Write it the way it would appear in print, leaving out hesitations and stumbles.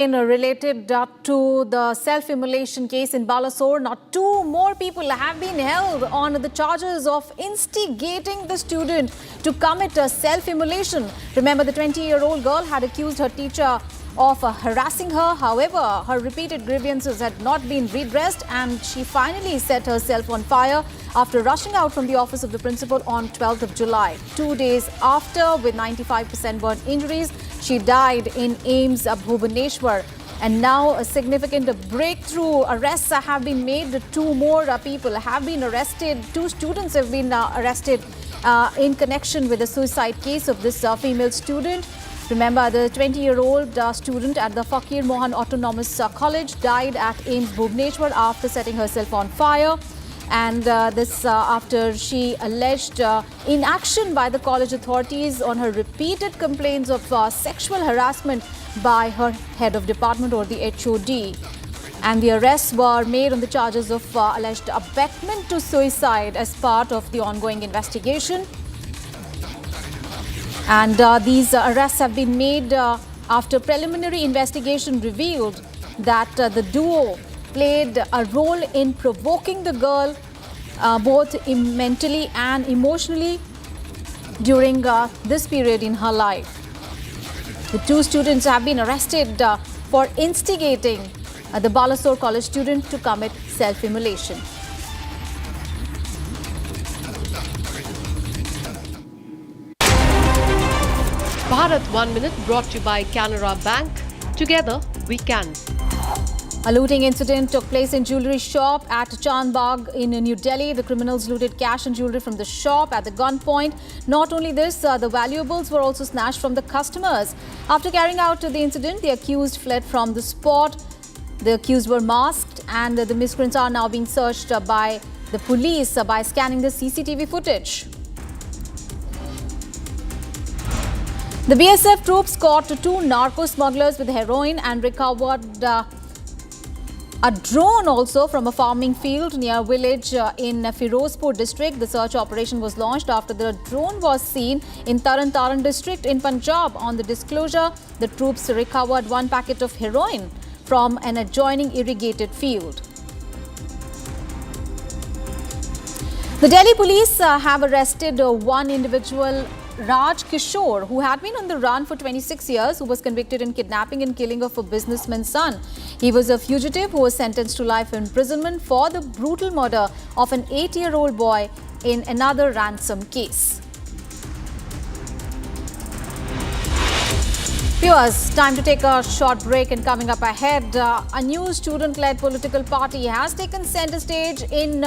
Related to the self-immolation case in Balasore, now two more people have been held on the charges of instigating the student to commit a self-immolation. Remember, the 20-year-old girl had accused her teacher of harassing her. However, her repeated grievances had not been redressed and she finally set herself on fire after rushing out from the office of the principal on 12th of July. 2 days after, with 95% burn injuries, she died in AIIMS Bhubaneswar. And now a significant breakthrough. Arrests have been made. Two more people have been arrested. Two students have been arrested in connection with the suicide case of this female student. Remember, the 20-year-old student at the Fakir Mohan Autonomous College died at AIIMS Bhubaneswar after setting herself on fire. And this after she alleged inaction by the college authorities on her repeated complaints of sexual harassment by her head of department or the HOD. And the arrests were made on the charges of alleged abetment to suicide as part of the ongoing investigation. And these arrests have been made after preliminary investigation revealed that the duo played a role in provoking the girl both mentally and emotionally during this period in her life. The two students have been arrested for instigating the Balasore College student to commit self-immolation. Bharat 1 Minute brought to you by Canara Bank. Together we can. A looting incident took place in jewellery shop at Chandbagh in New Delhi. The criminals looted cash and jewellery from the shop at the gunpoint. Not only this, the valuables were also snatched from the customers. After carrying out the incident, the accused fled from the spot. The accused were masked and the miscreants are now being searched by the police by scanning the CCTV footage. The BSF troops caught two narco smugglers with heroin and recovered a drone also from a farming field near a village in Firozpur district. The search operation was launched after the drone was seen in Taran Taran district in Punjab. On the disclosure, the troops recovered one packet of heroin from an adjoining irrigated field. The Delhi police have arrested one individual, Raj Kishore, who had been on the run for 26 years, who was convicted in kidnapping and killing of a businessman's son. He was a fugitive who was sentenced to life imprisonment for the brutal murder of an 8-year-old boy in another ransom case. Viewers, time to take a short break, and coming up ahead, a new student-led political party has taken center stage in